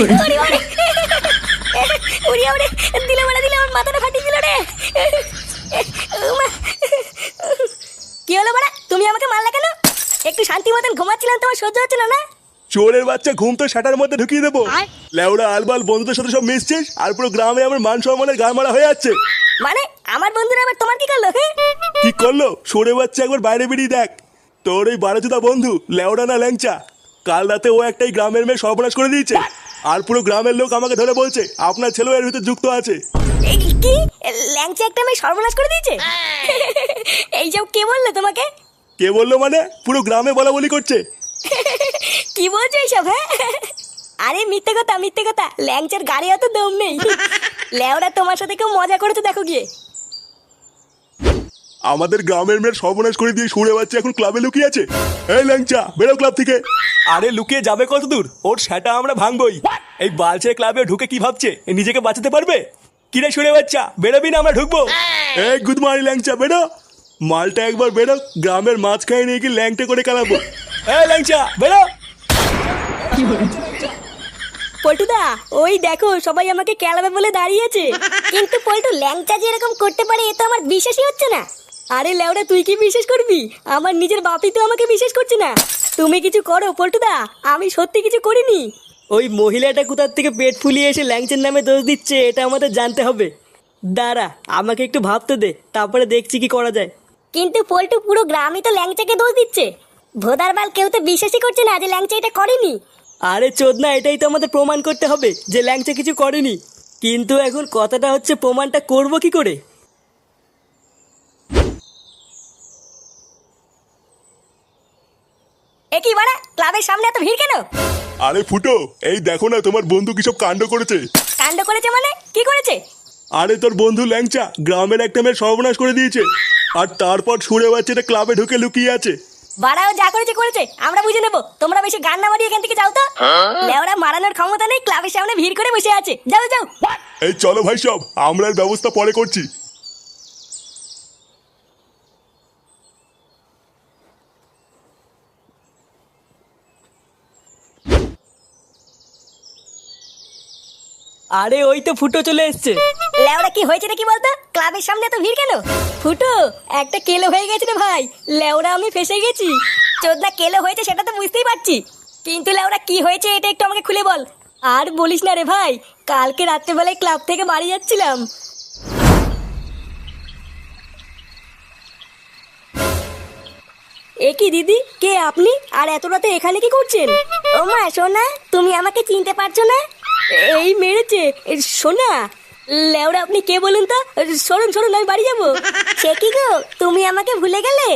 ওরে ওরে উড়ি ওরে দিলে আমার মাথাটা ফাটিয়ে দিল রে। উমা। কি হলো বড়া, তুমি আমাকে মারলা কেন? একটু শান্তি মতন ঘুমাচ্ছিলাম, তোমার সহ্য হচ্ছিল না? চোরের বাচ্চা, ঘুম তো শাটার মধ্যে ঢুকিয়ে দেবো। লেউড়া আলবাল বন্ধুদের সাথে সব মিশছিস, আর পুরো গ্রামে আমার মান সম্মানের গা মারা হয়ে যাচ্ছে। মানে আমার বন্ধুরা আবার তোমার কি করলো? কি করলো? সরে বাচ্চা, একবার বাইরে বেরিয়ে দেখ। তোর ওই বারোচুদা বন্ধু লেউড়া না ল্যাংচা, কাল রাতে ও একটাই গ্রামের মেয়ে সর্বনাশ করে দিয়েছে। আর পুরো গ্রামের লোক আমাকে ধরে বলছে আপনার ছেলেও এর ভিতরে যুক্ত আছে। কি ল্যাংচা একটা মেয়ে সর্বনাশ করে দিয়েছে? এইসব কে বললো তোমাকে? কে বললো মানে? পুরো গ্রামে বলা বলি করছে। কি বলছো এইসব? হ্যাঁ, আরে মিথ্যে কথা মিথ্যে কথা, ল্যাংচার গাড়ি অত দম নেই। লেওরা তোমার সাথে কেউ মজা করেছে দেখো গিয়ে। আমাদের গ্রামের মেয়ের সর্বনাশ করে দিয়ে সরে বাচ্চা এখন ক্লাবে লুকিয়ে আছে। এই ল্যাংচা, বেরো ক্লাব থেকে। আরে লুকিয়ে যাবে কত দূর? ওর সেটা আমরা ভাঙবই। এই বালছে ক্লাবে ঢুকে কি ভাবছে নিজেকে বাঁচাতে পারবে? কিরে সরে বাচ্চা, বেরোবি না আমরা ঢুকবো? এই গুড মর্নিং ল্যাংচা, বেরো। মালটা একবার বেরো, গ্রামের মাঝখানে নিয়ে গিয়ে ল্যাংটা করে কালাবো। এই ল্যাংচা বেরো। পল্টুদা, ওই দেখো সবাই আমাকে কেলাবে বলে দাঁড়িয়েছে। কিন্তু পল্টু, ল্যাংচা যে এরকম করতে পারে এ তো আমার বিশ্বাসই হচ্ছে না। আরে লেওরা, তুই কি বিশ্বাস করবি? আমার নিজের বাপই তো আমাকে বিশ্বাস করছে না। তুমি কিছু করো পল্টুদা, আমি সত্যি কিছু করিনি। ওই মহিলাটা কোথার থেকে পেট ফুলিয়ে এসে ল্যাংচের নামে দোষ দিচ্ছে, এটা আমাদের জানতে হবে। দাঁড়া, আমাকে একটু ভাবতে দে, তারপরে দেখছি কি করা যায়। কিন্তু পল্টু, পুরো গ্রামই তো ল্যাংচাকে দোষ দিচ্ছে। ভোদারবাল কেউ তো বিশ্বাসই করছে না যে ল্যাংচা এটা করেনি। আরে চোদনা, এটাই তো আমাদের প্রমাণ করতে হবে যে ল্যাংচা কিছু করেনি। কিন্তু এখন কথাটা হচ্ছে প্রমাণটা করব কি করে? একই বাড়া, ক্লাবের সামনে এত ভিড় কেন? আরে ফুটো, এই দেখো না তোমার বন্ধু কি সব কাণ্ড করেছে। কাণ্ড করেছে মানে? কি করেছে? আরে তোর বন্ধু ল্যাংচা গ্রামের একটা মেয়ের সর্বনাশ করে দিয়েছে, আর তারপর সরে বাচ্চাটা ক্লাবে ঢুকে লুকিয়ে আছে। বাড়াও, যা করেছে করেছে, আমরা বুঝে নেবো। তোমরা বেশি গান না মারিয়ে এখান থেকে যাও তো। লেওরা মারানোর ক্ষমতা নেই, ক্লাবের সামনে ভিড় করে বসে আছে। যাও যাও। এই চলো ভাই, সব আমরা এর ব্যবস্থা পরে করছি। আরে ওই তো ফুটো চলে এসছে। লেওরা, কি হয়েছে নাকি বলতো? ক্লাবের সামনে এত ভিড় কেন? ফুটো, একটা কেলো হয়ে গেছে রে ভাই। লেওরা, আমি ফেসে গেছি। চোদনা কেলো হয়েছে সেটা তো বুঝতেই পারছি, কিন্তু লেওরা কি হয়েছে এটা একটু আমাকে খুলে বল। আর বলিস না রে ভাই, কালকে রাত্রেবেলায় ক্লাব থেকে বাড়ি যাচ্ছিলাম। এ কি দিদি, কে আপনি? আর এত রাতে এখানে কি করছেন? ও মা সোনা, তুমি আমাকে চিনতে পারছো না? এই মেরেছে সোনা। লেওরা, আপনি কে বলুন তো? সরুন সরুন, আমি বাড়ি যাবো। সে কি গো, তুমি আমাকে ভুলে গেলে?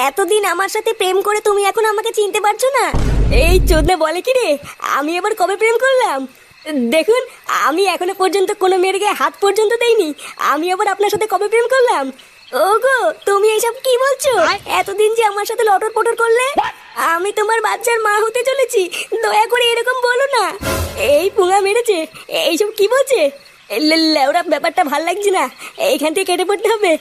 এতদিন আমার সাথে প্রেম করে তুমি এখন আমাকে চিনতে পারছো না? এই চোদনা বলে কি রে, আমি এবার কবে প্রেম করলাম? দেখুন, আমি এখনো পর্যন্ত কোনো মেয়ের গায়ে হাত পর্যন্ত দেইনি। আমি আবার আপনার সাথে কবে প্রেম করলাম? ওগো, তুমি এইসব কি বলছো? এতদিন যে আমার সাথে লটর পটর করলে, আমি তোমার বাচ্চার মা হতে চলেছি। দয়া করে এরকম বলো না। এই পুঙা মেরেছে, এইসব কি বলছে? লেওরা, ব্যাপারটা ভাল লাগছে না, এইখান থেকে কেটে পড়তে হবে।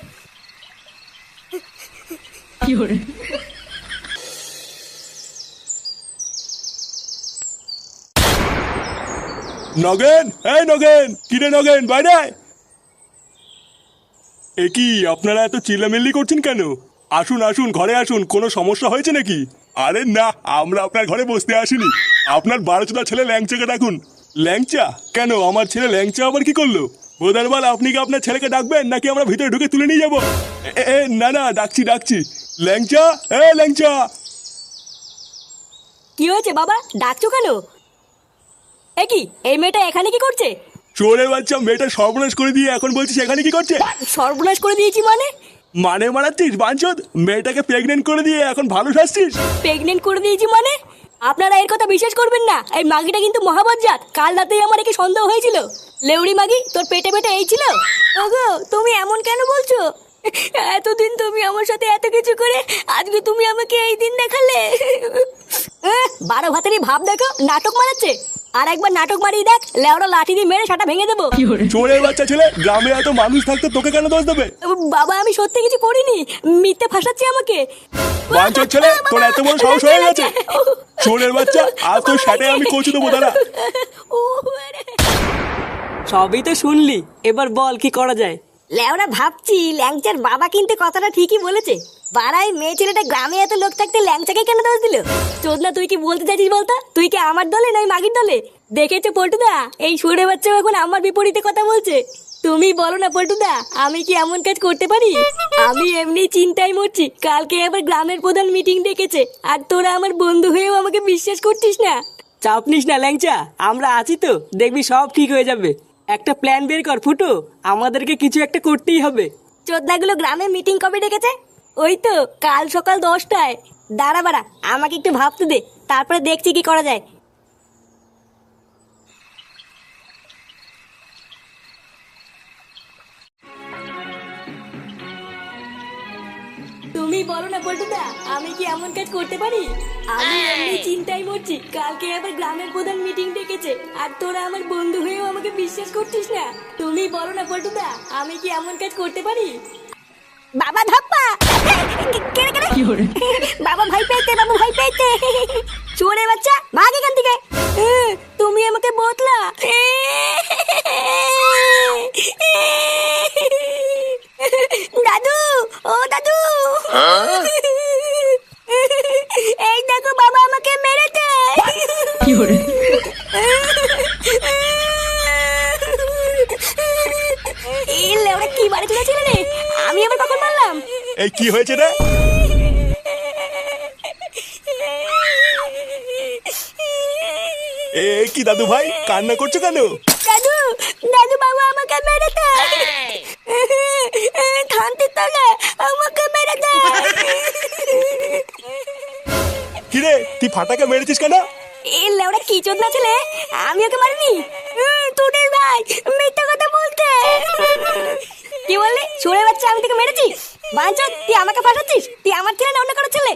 নগেন, এই নগেন, কিরে নগেন, বাইরে আয়। এ কি আপনারা এত চিল্লামিল্লি করছেন কেন? আসুন আসুন, ঘরে আসুন। কোনো সমস্যা হয়েছে নাকি? আরে না, আমরা আপনার ঘরে বসতে আসিনি। আপনার বারোচোদা ছেলে ল্যাংচাকে ডাকুন। ল্যাংচা? কেন, আমার ছেলে ল্যাংচা আবার কি করলো? বোধারবাল, আপনি কি আপনার ছেলেকে ডাকবেন নাকি আমরা ভিতরে ঢুকে তুলে নিয়ে যাবো? না না, ডাকছি ডাকছি। ল্যাংচা, এ ল্যাংচা। কি হয়েছে বাবা, ডাকছো কেন? এ কি, এই মেয়েটা এখানে কি করছে? চোরের বাচ্চা, মেয়েটা সর্বনাশ করে দিয়ে এখন বলছিস এখানে কি করছে? সর্বনাশ করে দিয়েছি মানে? মানে মারাচ্ছিস বাঞ্চদ? মেয়েটাকে প্রেগনেন্ট করে দিয়ে এখন ভালো শাসছিস? প্রেগনেন্ট করে দিয়েছি মানে? আপনারা এর কথা বিশ্বাস করবেন না। এই মাগিটা কিন্তু মহাবজ্জাত। কাল রাতেই আমার একে সন্দেহ হয়েছিল। লেউড়ি মাগি, তোর পেটে পেটে এই ছিল? ওগো, তুমি এমন কেন বলছো? এতদিন তুমি আমার সাথে এত কিছু করে আজকে তুমি আমাকে এই দিন দেখালে। 12 ভাতেরই ভাব দেখো, নাটক মারাচ্ছে। আর একবার নাটক মারিয়ে দেখ, লেওড়া লাঠি দিয়ে মেরে সাটা ভেঙে দেবো। চোরের বাচ্চা ছেলে, গ্রামে এত মানুষ থাকতে তোকে কেন দোষ দেবে? বাবা, আমি সত্যি কিছু করিনি, মিথ্যে ফাঁসাচ্ছি আমাকে। বাঞ্চোর ছেলে, তোর এত বড় সাহস হয়ে গেছে? চোরের বাচ্চা, আজ তোর সাথে আমি কচু দেবো দাঁড়া। সবই তো শুনলি, এবার বল কি করা যায়। লেওরা ভাবছি ল্যাংচার বাবা কিন্তু কথাটা ঠিকই বলেছে। পাড়ায় মেয়ে ছেলেটা গ্রামে এত লোক থাকতে ল্যাংচাকে কেন দোষ দিল? চোদনা তুই কি বলতে চাইছিস বলতো? তুই কি আমার দলে নয় মাগির দলে? দেখেছো পল্টুদা, এই সুরে বাচ্চা এখন আমার বিপরীতে কথা বলছে। তুমি বলো না পল্টুদা, আমি কি এমন কাজ করতে পারি? আমি এমনি চিন্তায় মরছি, কালকে আবার গ্রামের প্রধান মিটিং ডেকেছে, আর তোরা আমার বন্ধু হয়েও আমাকে বিশ্বাস করছিস না। চাপ নিস না ল্যাংচা, আমরা আছি তো, দেখবি সব ঠিক হয়ে যাবে। একটা প্ল্যান বের কর ফুটো, আমাদেরকে কিছু একটা করতেই হবে। চোদনাগুলো গ্রামে মিটিং কবে ডেকেছে? ওই তো কাল সকাল 10টায়। দাঁড়া বাড়া, আমাকে একটু ভাবতে দে, তারপরে দেখছি কি করা যায়। তুমি বলো না পল্টুদা, আমি কি এমন কাজ করতে পারি? আমি এমনি চিন্তায় মরছি, কালকে আবার গ্রামের প্রধান মিটিং ডেকেছে, আর তোরা আমার বন্ধু হয়েও আমাকে বিশ্বাস করছিস না। তুমি বলো না পল্টুদা, আমি কি এমন কাজ করতে পারি? বাবা ধাপ্পা, কেড়ে কেড়ে বাবা ভাই পেয়েছে, বাবু ভাই পেয়েছে। চোরে বাচ্চা, ভাগ এখান থেকে। তুমি আমাকে বতলা। দাদু, ও দাদু, এই দেখো বাবা আমাকে মেরেছে। ওরা কি বাড়ি চলেছিল রে? আমি আবার কখন মারলাম? এই কি হয়েছে রে? এই কি দাদু ভাই, কান্না করছো কেন? দাদু, দাদু বাবা আমাকে মেরেছে। থানতে তলে আমাকে মেরেছে। কিরে, তুই ফাটাকে মেরেছিস কেন? এই লেওড়া কি চোদনা ছেলে, আমি ওকে মারিনি। তোদের ভাই মিথ্যা কথা বলতে। কি বললি? চোরের বাচ্চা, আমি তোকে মেরেছি? বাঞ্চোদ, তুই আমাকে ফাঁসাচ্ছিস? তুই আমার ছেলে না অন্য কারো ছেলে?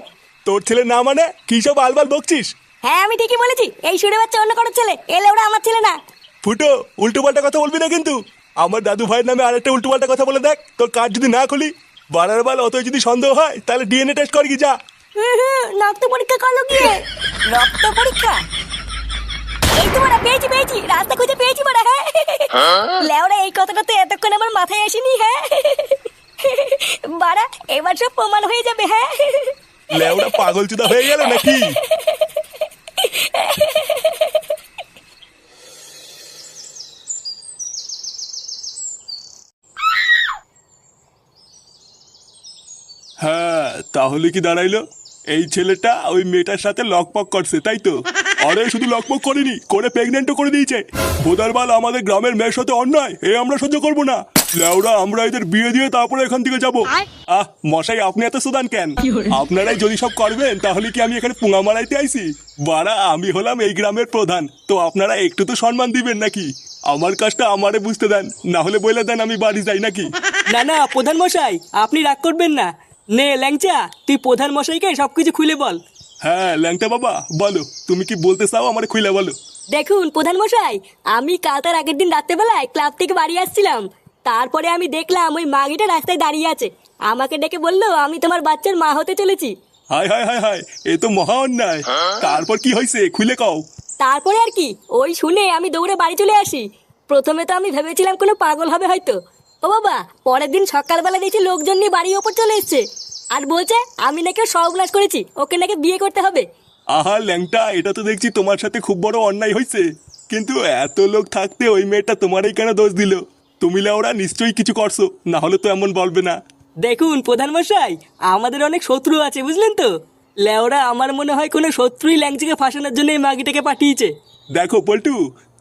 তোর ছেলে না মানে কি সব আলবাল বকছিস? হ্যাঁ আমি ঠিকই বলেছি, এই সুরে বাচ্চা অন্য কারো ছেলে, এ লেওড়া আমার ছেলে না। ফুটো, উল্টো পাল্টা কথা বলবি না কিন্তু। আমার দাদু ভাইয়ের নামে আরেকটা উল্টো পাল্টা কথা বলে দেখ, তোর কাজ যদি না খুলি। বাড়ার বাল, অতই যদি সন্দেহ হয় তাহলে ডিএনএ টেস্ট কর কি যা। রক্ত পরীক্ষা করলো গিয়ে। রক্ত পরীক্ষা? এই তো বড়া, পেয়েছি পেয়েছি, রাস্তা খুঁজে পেয়েছি বড়া। হ্যাঁ লেওড়া, এই কথাটা তো এতক্ষণ আমার মাথায় আসেনি। হ্যাঁ বাড়া, এবার সব প্রমাণ হয়ে যাবে। হ্যাঁ লেওড়া পাগল চুদা হয়ে গেল নাকি? হ্যাঁ, তাহলে কি দাঁড়াইলো? এই ছেলেটা ওই মেয়েটার সাথে লকপক করছে, তাই তো? আরে শুধু লকপক করেনি, করে প্রেগনেন্টও করে দিয়েছে। ভোদারবাল, আমাদের গ্রামের মেয়ের সাথে অন্যায় এ আমরা সহ্য করবো না। লেওড়া, আমরা এদের বিয়ে দিয়ে তারপরে এখান থেকে যাবো। মশাই, আপনি এত সুদান কেন? আপনারাই যদি সব করবেন তাহলে কি আমি এখানে পুঙা মারাইতে আইছি? বাড়া, আমি হলাম এই গ্রামের প্রধান, তো আপনারা একটু তো সম্মান দিবেন নাকি? আমার কাজটা আমারে বুঝতে দেন, না হলে বলে দেন আমি বাড়ি যাই নাকি? না না প্রধান মশাই, আপনি রাগ করবেন না। নে ল্যাংচা, তুই প্রধান মশাইকে সবকিছু খুলে বল। হ্যাঁ ল্যাংটা বাবা, বলো তুমি কি বলতে চাও, আমার খুলে বলো। দেখুন প্রধান মশাই, আমি কাল তার আগের দিন রাত্রেবেলায় ক্লাব থেকে বাড়ি আসছিলাম। তারপরে আমি দেখলাম ওই মাগিটা রাস্তায় দাঁড়িয়ে আছে। আমাকে ডেকে বললো আমি তোমার বাচ্চার মা হতে চলেছি। হায় হায় হায় হায়, এ তো মহা অন্যায়। তারপর কি হয়েছে খুলে কও। তারপরে আর কি, ওই শুনে আমি দৌড়ে বাড়ি চলে আসি। প্রথমে তো আমি ভেবেছিলাম কোনো পাগল হবে হয়তো। ও বাবা, পরের দিন সকালবেলা দেখছি লোকজন নিয়ে বাড়ির ওপর চলে এসছে, আর বলছে আমি নাকি সর্বনাশ করেছি, ওকে নাকি বিয়ে করতে হবে। আহা ল্যাংটা, এটা তো দেখছি তোমার সাথে খুব বড় অন্যায় হয়েছে। কিন্তু এত লোক থাকতে ওই মেয়েটা তোমারই কেন দোষ দিল? তুমি লেওরা নিশ্চয়ই কিছু করছো, না হলে তো এমন বলবে না। দেখুন প্রধান মশাই, আমাদের অনেক শত্রু আছে বুঝলেন তো। লেওরা, আমার মনে হয় কোনো শত্রুই ল্যাংচাকে ফাঁসানোর জন্য এই মাগিটাকে পাঠিয়েছে। দেখো পল্টু,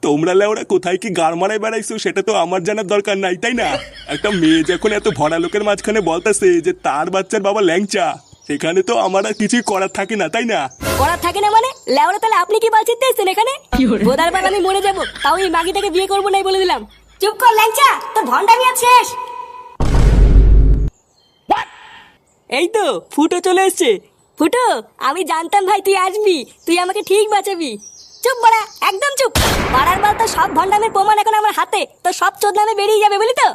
তোমরা লেওরা কোথায় কি গাড় মারায় বেড়াইছো সেটা তো আমার জানার দরকার নাই, তাই না? একটা মেয়ে যখন এত ভরা লোকের মাঝখানে বলতেছে যে তার বাচ্চার বাবা ল্যাংচা, সেখানে তো আমার আর কিছুই করার থাকে না, তাই না? করার থাকে না মানে? লেওরা, তাহলে আপনি কি বাঁচিয়ে দিয়েছেন এখানে? বোধার বার আমি মরে যাবো, তাও এই মাগিটাকে বিয়ে করবো নাই বলে দিলাম। চুপ কর ল্যাংচা, তোর ভন্ডামি আর শেষ। এই তো ফুটো চলে এসছে। ফুটো, আমি জানতাম ভাই তুই আসবি, তুই আমাকে ঠিক বাঁচাবি। চুপ বাড়া, একদম চুপ। বাড়ার বার তো সব ভন্ডামের প্রমাণ এখন আমার হাতে, তো সব চোদনামে বেরিয়ে যাবে বলি তো।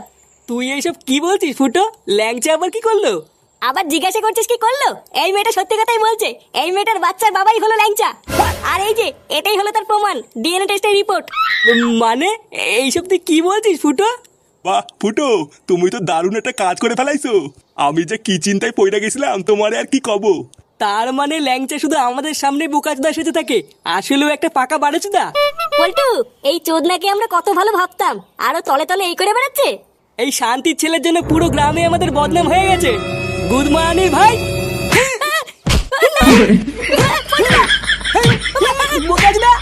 তুই এইসব কি বলছিস ফুটো? ল্যাংচা আবার কি করলো? আবার জিজ্ঞাসা করছিস কি করলো? এই মেয়েটা সত্যি কথাই বলছে, এই মেয়েটার বাচ্চার বাবাই হলো ল্যাংচা। আর এই যে এটাই হলো তার প্রমাণ, ডিএনএ টেস্টের রিপোর্ট। মানে এইসব তুই কি বলছিস ফুটো? বাহ ফুটো, তুমি তো দারুণ একটা কাজ করে ফেলাইছো। আমি যে কি চিন্তায় পড়ে গেছিলাম তোমারে আর কি কব। তার মানে ল্যাংচা শুধু আমাদের সামনে বোকাচোদা সেজে থাকে, আসলেও একটা পাকা বাড়েচোদা। পল্টু, এই চোদনাকে আমরা কত ভালো ভাবতাম, আরো তলে তলে এই করে বেড়াচ্ছে। এই শান্তির ছেলের জন্য পুরো গ্রামে আমাদের বদনাম হয়ে গেছে। গুড মর্নিং ভাই। বোকাচোদা।